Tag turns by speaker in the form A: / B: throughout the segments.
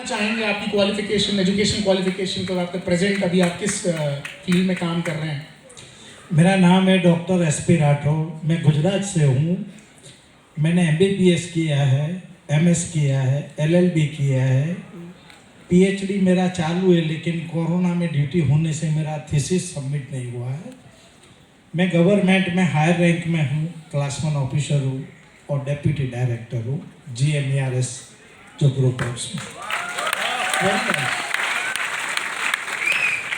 A: चाहेंगे आपकी qualification, education qualification को, आपका प्रेजेंट अभी आप किस फील्ड में काम कर रहे हैं?
B: मेरा नाम है डॉक्टर SP राठौर। मैं गुजरात से हूँ। मैंने MBBS किया है, MS किया है, LLB किया है, PhD मेरा चालू है, लेकिन कोरोना में ड्यूटी होने से मेरा थीसिस सबमिट नहीं हुआ है। मैं गवर्नमेंट में हायर रैंक में हूँ, क्लास 1 ऑफिसर हूँ और डेप्यूटी डायरेक्टर हूँ GMERS जो ग्रुप है उसमें।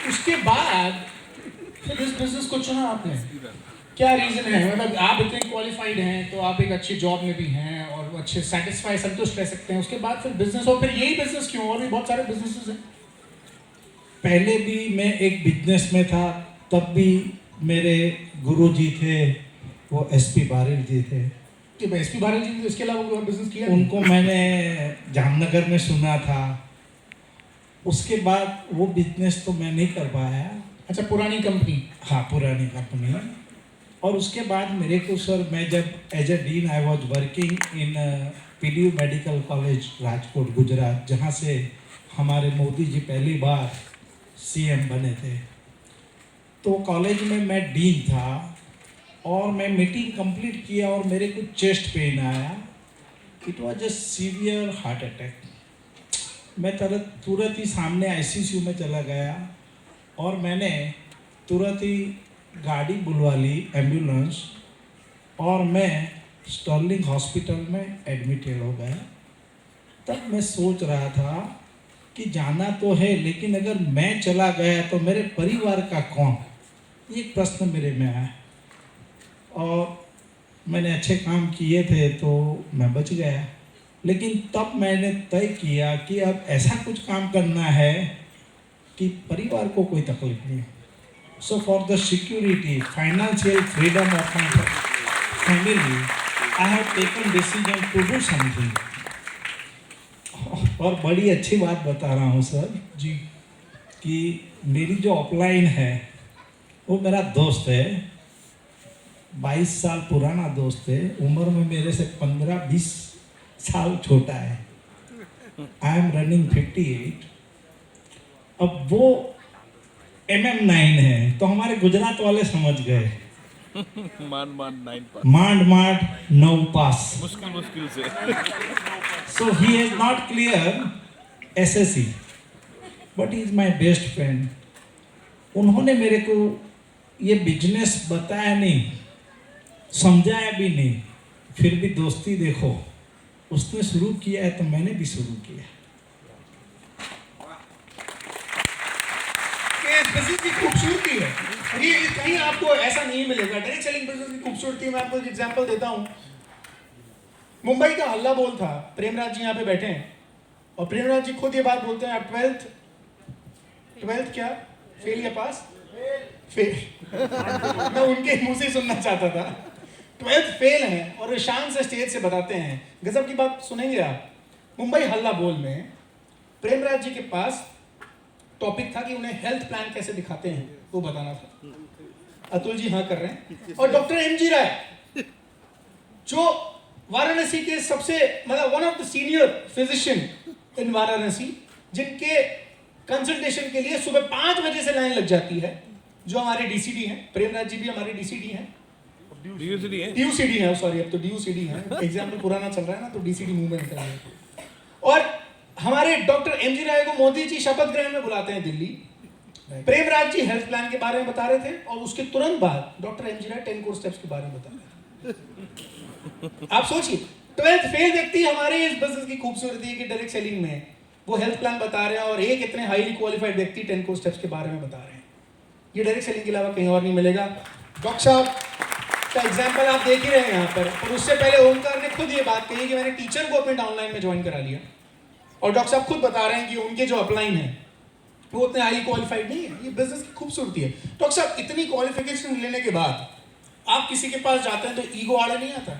A: उसके बाद फिर इस बिजनेस को चुना आपने, क्या रीजन है? मतलब आप इतने क्वालिफाइड हैं तो आप एक अच्छी जॉब में भी हैं और अच्छे सेटिस्फाई संतुष्ट रह सकते हैं, उसके बाद फिर बिजनेस, और फिर यही बिजनेस क्यों? और भी बहुत सारे बिजनेसेस हैं।
B: पहले भी मैं एक बिजनेस में था, तब भी मेरे गुरुजी थे, वो SP बारिल जी थे।
A: कि SP बारिल जी, इसके अलावा कोई और बिजनेस किया?
B: उनको मैंने जामनगर में सुना था। उसके बाद वो बिजनेस तो मैं नहीं कर पाया।
A: अच्छा, पुरानी कंपनी?
B: हाँ, पुरानी कंपनी। और उसके बाद मेरे को सर, मैं जब as a dean I was working in PDU medical college Rajkot Gujarat, जहाँ से हमारे मोदी जी पहली बार CM बने थे। तो कॉलेज में मैं डीन था और मैं मीटिंग कंप्लीट किया और मेरे को चेस्ट पेन आया। It was a severe heart attack. मैं तुरंत ही सामने ICU में चला गया और मैंने तुरंत ही गाड़ी बुलवा ली, एम्बुलेंस, और मैं स्टर्लिंग हॉस्पिटल में एडमिटेड हो गया। तब मैं सोच रहा था कि जाना तो है, लेकिन अगर मैं चला गया तो मेरे परिवार का कौन? ये प्रश्न मेरे में आया। और मैंने अच्छे काम किए थे तो मैं बच गया, लेकिन तब मैंने तय किया कि अब ऐसा कुछ काम करना है कि परिवार को कोई तकलीफ नहीं। So for the security, financial freedom of my family, I have taken decision to do something. और बड़ी अच्छी बात बता रहा हूँ सर
A: जी,
B: कि मेरी जो अपलाइन है वो मेरा दोस्त है, 22 साल पुराना दोस्त है, उम्र में मेरे से 15-20 साल छोटा है। I am running 58। अब वो MM9 है, तो हमारे गुजरात वाले समझ गए, मांड 9 पास,
C: मुश्किल से।
B: So he has not clear SSC, but he is my best friend. उन्होंने मेरे को ये बिजनेस बताया नहीं, समझाया भी नहीं, फिर भी दोस्ती देखो, उसने शुरू किया है तो मैंने भी शुरू किया।
A: बिजनेस की खूबसूरती है, और ये कहीं आपको ऐसा नहीं मिलेगा। डायरेक्ट सेलिंग बिजनेस की खूबसूरती, मैं आपको एक एग्जांपल देता हूं। मुंबई का हल्ला बोल था, प्रेमराज जी यहाँ पे बैठे हैं, और प्रेमराज जी खुद ये बात बोलते हैं, आप 12th क्या फेल या पास? फेल। मैं उनके मुंह से सुनना चाहता था। 12th फेल हैं और शान से स्टेज से बताते हैं। गजब की बात सुनेंगे आप। मुंबई हल्ला बोल में प्रेमराज जी के पास टॉपिक था कि उन्हें हेल्थ प्लान कैसे दिखाते हैं वो बताना था। अतुल जी हाँ कर रहे हैं। और डॉक्टर MG राय, जो वाराणसी के सबसे, मतलब one of the senior physician इन वाराणसी, जिनके कंसल्टेशन के लिए सुबह 5 बजे से लाइन लग जाती है, जो हमारे DCD हैं। प्रेमराज जी भी हमारे DCD हैं, DUCD है, सॉरी, अब तो DUCD है, एग्जाम्पल पुराना चल रहा है ना, तो DCD मूवमेंट कर रहे हैं। और हमारे डॉक्टर MG राय को मोदी जी शपथ ग्रहण में बुलाते हैं दिल्ली। प्रेमराज जी हेल्थ प्लान के बारे में बता रहे थे, और उसके तुरंत बाद डॉक्टर MG राय 10 कोर स्टेप्स के बारे में बता रहे थे। आप सोचिए, 12th फेल व्यक्ति हमारे इस बिजनेस की खूबसूरती है कि डायरेक्ट सेलिंग में वो हेल्थ प्लान बता रहे हैं, और एक इतने हाईली क्वालिफाइड व्यक्ति 10 कोर स्टेप्स के बारे में बता रहे हैं। ये डायरेक्ट सेलिंग के अलावा कहीं और नहीं मिलेगा। डॉक्टर साहब का एग्जाम्पल आप देख ही रहे हैं यहाँ पर, और उससे पहले ओमकार ने खुद ये बात कही कि मैंने टीचर को अपने डाउनलाइन में ज्वाइन करा लिया, और डॉक्टर साहब खुद बता रहे हैं कि उनके जो अपलाइन है वो उतने हाईली क्वालिफाइड नहीं है। ये बिजनेस की खूबसूरती है। डॉक्टर साहब, इतनी क्वालिफिकेशन लेने के बाद आप किसी के पास जाते हैं तो ईगो आड़े नहीं आता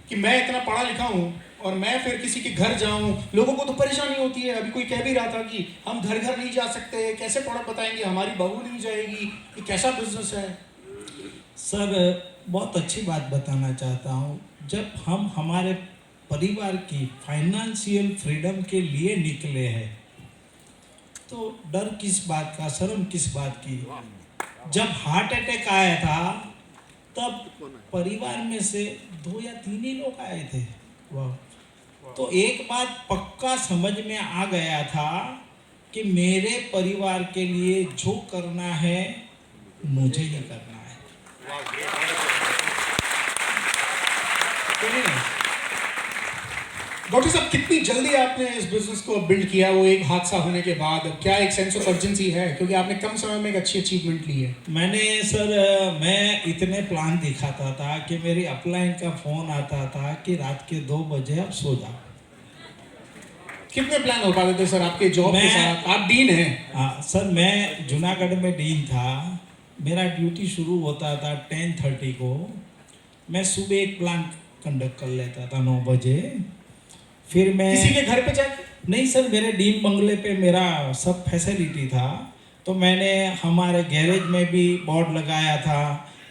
A: कि मैं इतना पढ़ा लिखा हूँ और मैं फिर किसी के घर जाऊँ? लोगों को तो परेशानी होती है। अभी कोई कह भी रहा था कि हम घर घर नहीं जा सकते, कैसे पढ़ा बताएंगे, हमारी बहू नहीं जाएगी, ये कैसा बिजनेस है?
B: सर, बहुत अच्छी बात बताना चाहता हूँ। जब हम हमारे परिवार की फाइनेंशियल फ्रीडम के लिए निकले हैं, तो डर किस बात का, शर्म किस बात की। जब हार्ट अटैक आया था तब परिवार में से 2 या 3 ही लोग आए थे। वाह। तो एक बात पक्का समझ में आ गया था कि मेरे परिवार के लिए जो करना है मुझे ही करना है।
A: डॉक्टर साहब, कितनी जल्दी आपने इस बिजनेस को बिल्ड किया, वो एक हादसा होने के बाद? क्या एक सेंस ऑफ अर्जेंसी है, क्योंकि आपने कम समय में एक अच्छी अचीवमेंट ली है?
B: मैंने सर, मैं इतने प्लान दिखाता था कि मेरी अपलाइन का फ़ोन आता था कि रात के 2 बजे आप सो जाओ।
A: कितने प्लान हो पाते थे सर आपके जॉब के साथ? आप डीन हैं।
B: हाँ सर, मैं जूनागढ़ में डीन था। मेरा ड्यूटी शुरू होता था 10:30 को। मैं सुबह एक प्लान कंडक्ट कर लेता था 9 बजे। फिर मैं
A: किसी के घर पे जाके?
B: नहीं सर, मेरे डीन बंगले पे मेरा सब फैसिलिटी था। तो मैंने हमारे गैरेज में भी बोर्ड लगाया था,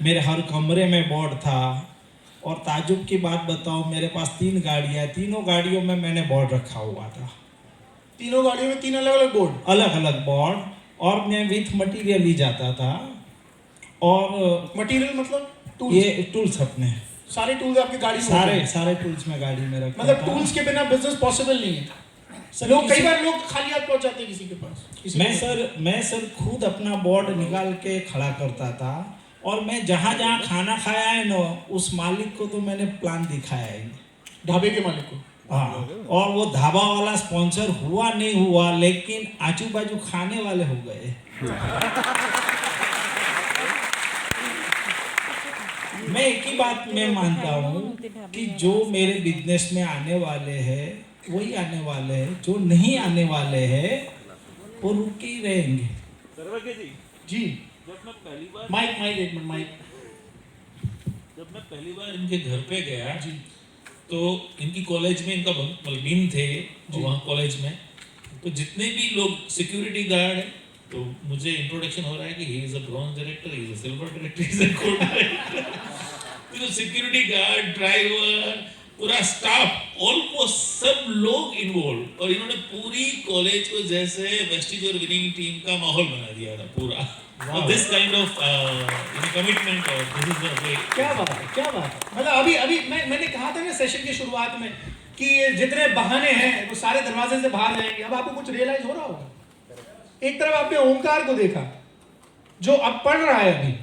B: मेरे हर कमरे में बोर्ड था। और ताजुब की बात बताऊं, मेरे पास 3 गाड़ियाँ, तीनों गाड़ियों में मैंने बोर्ड रखा हुआ था।
A: तीनों गाड़ियों में 3 अलग अलग बोर्ड?
B: अलग अलग बोर्ड। और मैं विथ मटेरियल ही जाता था। और
A: मटेरियल मतलब टूल्स?
B: ये टूल्स अपने
A: सारे टूल्स आपकी गाड़ी में
B: सारे टूल्स में गाड़ी में रखता
A: मतलब
B: था।
A: टूल्स के बिना बिजनेस पॉसिबल नहीं है
B: सर,
A: लोग कई बार लोग खाली हाथ पहुंच जाते हैं किसी के पास।
B: मैं सर खुद अपना बोर्ड निकाल के खड़ा करता था। और मैं जहाँ जहाँ खाना खाया है ना, उस मालिक को तो मैंने प्लान दिखाया है,
A: ढाबे के मालिक को।
B: हाँ। और वो ढाबा वाला स्पॉन्सर हुआ नहीं हुआ, लेकिन आजू बाजू खाने वाले हो गए। मैं एक ही बात में मानता हूँ कि जो मेरे बिजनेस में आने वाले हैं वही आने वाले हैं, जो नहीं आने वाले हैं वो रुक ही रहेंगे।
A: जी
C: जब मैं पहली बार
A: माइक एक मिनट माइक।
C: जब मैं पहली बार इनके घर पे गया जी, तो इनकी कॉलेज में इनका डीन थे वहाँ कॉलेज में। तो जितने भी लोग सिक्योरिटी गार्ड है, तो मुझे इंट्रोडक्शन हो रहा है कि he is a bronze director, he is a silver director, he is a gold director. तो सिक्योरिटी गार्ड, ड्राइवर, पूरा स्टाफ, ऑलमोस्ट सब लोग इन्वॉल्व। और इन्होंने पूरी कॉलेज को जैसे वेस्टिज और विनिंग टीम का माहौल बना दिया था पूरा। दिस काइंड ऑफ कमिटमेंट और दिस इज द वे।
A: क्या बात है। मतलब अभी मैंने कहा था ना सेशन की शुरुआत में कि जितने बहाने हैं वो सारे दरवाजे से बाहर जाएंगे। अब आपको कुछ रियलाइज हो रहा होगा। एक तरफ आपने ओंकार को देखा जो अब पढ़ रहा है अभी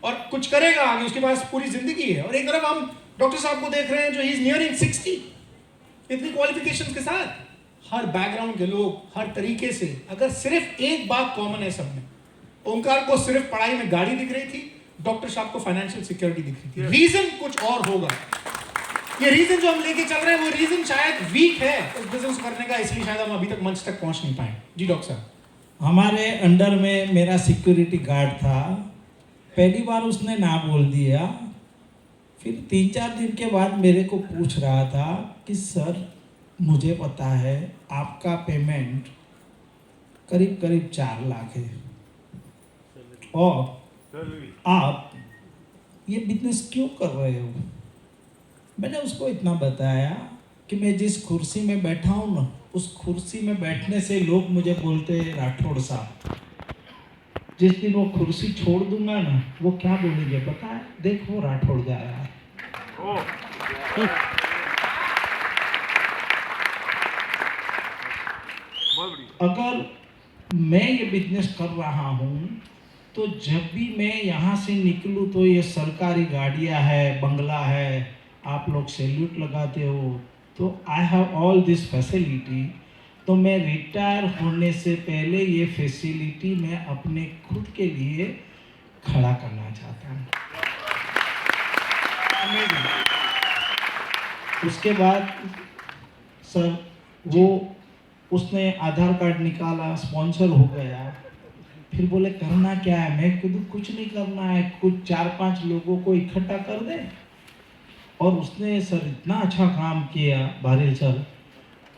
A: और कुछ करेगा आगे, उसके पास पूरी जिंदगी है। और एक तरफ हम डॉक्टर साहब को देख रहे हैं जो ही इज नियरिंग 60, इतनी क्वालिफिकेशंस के साथ, हर बैकग्राउंड के लोग, हर तरीके से। अगर सिर्फ एक बात कॉमन है सब में, ओंकार को सिर्फ पढ़ाई में गाड़ी दिख रही थी, डॉक्टर साहब को फाइनेंशियल सिक्योरिटी दिख रही थी। रीजन कुछ और होगा। ये रीजन जो हम लेके चल रहे हैं वो रीजन शायद वीक है उस बिजनेस करने का, इसलिए शायद हम अभी तक मंच तक पहुंच नहीं पाए। जी डॉक्टर साहब।
B: हमारे अंडर में मेरा सिक्योरिटी गार्ड था। पहली बार उसने ना बोल दिया। फिर 3-4 दिन के बाद मेरे को पूछ रहा था कि सर मुझे पता है आपका पेमेंट करीब करीब 4 लाख है और आप ये बिजनेस क्यों कर रहे हो। मैंने उसको इतना बताया कि मैं जिस कुर्सी में बैठा हूँ ना, उस कुर्सी में बैठने से लोग मुझे बोलते हैं राठौड़ साहब। जिस दिन वो कुर्सी छोड़ दूंगा ना, वो क्या बोलेंगे पता है, देखो राठौड़ जा रहा है। अगर मैं ये बिजनेस कर रहा हूँ तो जब भी मैं यहाँ से निकलूँ तो ये सरकारी गाड़ियाँ है, बंगला है, आप लोग सैल्यूट लगाते हो, तो I have all this facility. तो मैं रिटायर होने से पहले ये फैसिलिटी मैं अपने खुद के लिए खड़ा करना चाहता हूँ। उसके बाद सर वो उसने आधार कार्ड निकाला, स्पॉन्सर हो गया। फिर बोले करना क्या है। मैं कहूँ कुछ नहीं करना है, कुछ 4-5 लोगों को इकट्ठा कर दे। और उसने सर इतना अच्छा काम किया बारिल सर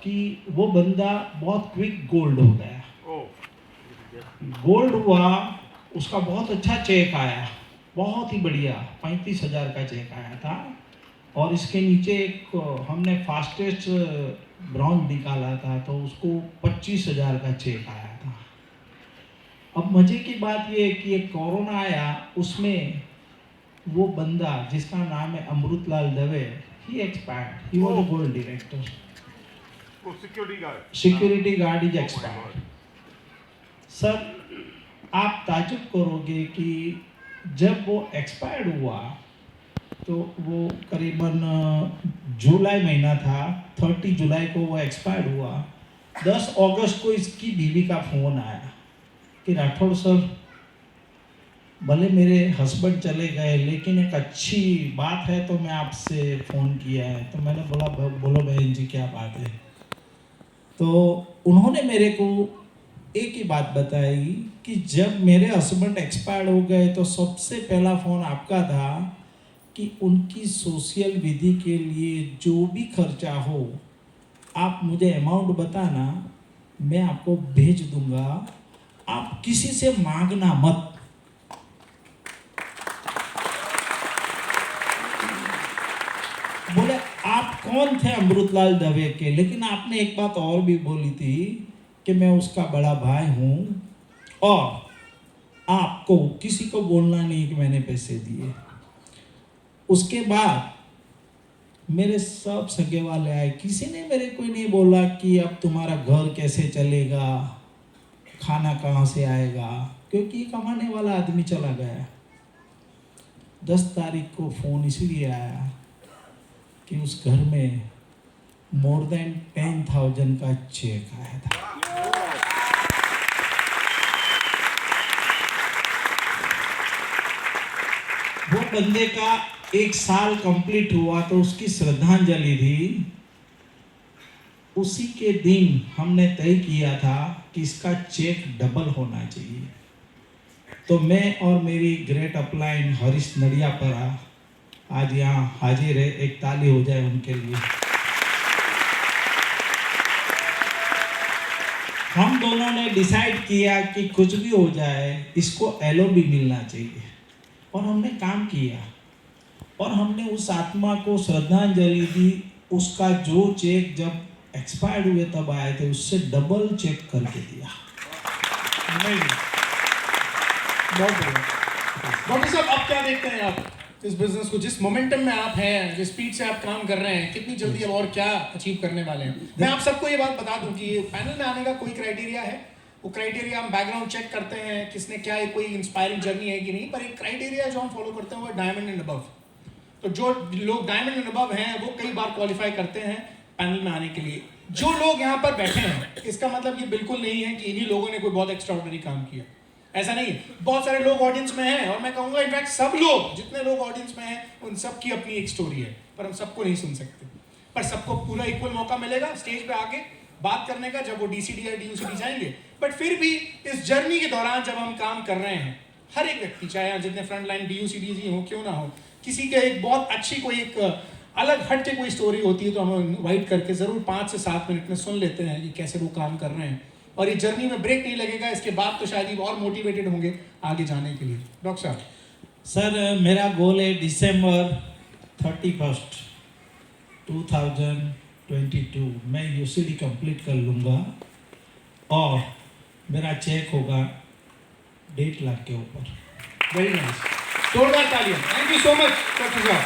B: कि वो बंदा बहुत क्विक गोल्ड हो गया। गोल्ड हुआ, उसका बहुत अच्छा चेक आया, बहुत ही बढ़िया 35,000 का चेक आया था। और इसके नीचे एक हमने फास्टेस्ट ब्राउन निकाला था, तो उसको 25,000 का चेक आया था। अब मजे की बात ये है कि ये कोरोना आया, उसमें वो बंदा जिसका नाम है Amritlal Dave, he expired, he was a gold director, security guard is expired. Sir, आप ताजुब करोगे कि जब वो एक्सपायर्ड हुआ तो वो करीबन जुलाई महीना था, 30 जुलाई को वो एक्सपायर्ड हुआ। 10 अगस्त को इसकी बीवी का फ़ोन आया कि राठौड़ सर, भले मेरे हस्बैंड चले गए लेकिन एक अच्छी बात है तो मैं आपसे फ़ोन किया है। तो मैंने बोला बोलो बहन जी क्या बात है। तो उन्होंने मेरे को एक ही बात बताई कि जब मेरे हस्बैंड एक्सपायर्ड हो गए तो सबसे पहला फ़ोन आपका था कि उनकी सोशल विधि के लिए जो भी खर्चा हो आप मुझे अमाउंट बताना, मैं आपको भेज दूंगा, आप किसी से मांगना मत। बोले आप कौन थे अमृतलाल दवे के, लेकिन आपने एक बात और भी बोली थी कि मैं उसका बड़ा भाई हूँ और आपको किसी को बोलना नहीं कि मैंने पैसे दिए। उसके बाद मेरे सब सगे वाले आए, किसी ने मेरे को नहीं बोला कि अब तुम्हारा घर कैसे चलेगा, खाना कहाँ से आएगा, क्योंकि कमाने वाला आदमी चला गया। 10 तारीख को फ़ोन इसलिए आया कि उस घर में मोर देन 10,000 का चेक आया था। वो बंदे का 1 साल कंप्लीट हुआ तो उसकी श्रद्धांजलि थी। उसी के दिन हमने तय किया था कि इसका चेक डबल होना चाहिए। तो मैं और मेरी ग्रेट अपलाइन हरीश नड़ियापरा आज यहाँ हाजिर है, एक ताली हो जाए उनके लिए। हम दोनों ने डिसाइड किया कि कुछ भी हो जाए इसको एलओबी मिलना चाहिए, और हमने काम किया और हमने उस आत्मा को श्रद्धांजलि दी। उसका जो चेक जब एक्सपायर्ड हुए तब आए थे, उससे डबल चेक करके दिया।
A: नहीं, बहुत बढ़िया। डॉक्टर साहब, आप क्या देखते हैं आप इस बिजनेस को, जिस मोमेंटम में आप हैं, जिस स्पीड से आप काम कर रहे हैं, कितनी जल्दी अब और क्या अचीव करने वाले हैं? मैं आप सबको ये बात बता दूं कि पैनल में आने का कोई क्राइटेरिया है, वो क्राइटेरिया हम बैकग्राउंड चेक करते हैं, किसने क्या है, कोई इंस्पायरिंग जर्नी है कि नहीं, पर एक क्राइटेरिया जो हम फॉलो करते हैं वो डायमंड एंड अबव। तो जो लोग डायमंड एंड अबव हैं वो कई बार क्वालिफाई करते हैं पैनल में आने के लिए। जो लोग यहाँ पर बैठे हैं, इसका मतलब ये बिल्कुल नहीं है कि इन्हीं लोगों ने कोई बहुत एक्स्ट्राऑर्डिनरी काम किया, ऐसा नहीं। बहुत सारे लोग ऑडियंस में हैं, और मैं कहूँगा इनफैक्ट सब लोग, जितने लोग ऑडियंस में हैं, उन सबकी अपनी एक स्टोरी है, पर हम सबको नहीं सुन सकते। पर सबको पूरा इक्वल मौका मिलेगा स्टेज पे आके बात करने का जब वो डीसीडी या डीयूसीडी जाएंगे। बट फिर भी इस जर्नी के दौरान जब हम काम कर रहे हैं, हर एक व्यक्ति, चाहे जितने फ्रंट लाइन डीयूसीडी ही हो क्यों ना हो, किसी के एक बहुत अच्छी कोई एक अलग हट के कोई स्टोरी होती है तो हम इनवाइट करके ज़रूर 5 से 7 मिनट में सुन लेते हैं कि कैसे वो काम कर रहे हैं। और ये जर्नी में ब्रेक नहीं लगेगा, इसके बाद तो शायद ही और मोटिवेटेड होंगे आगे जाने के लिए। डॉक्टर साहब।
B: सर, मेरा गोल है दिसंबर 31, 2022 मैं यूसीडी कंप्लीट कर लूँगा और मेरा चेक होगा 1.5 लाख के ऊपर।
A: वेरी नाइस, जोरदार तालियां। Thank you so much doctor साहब।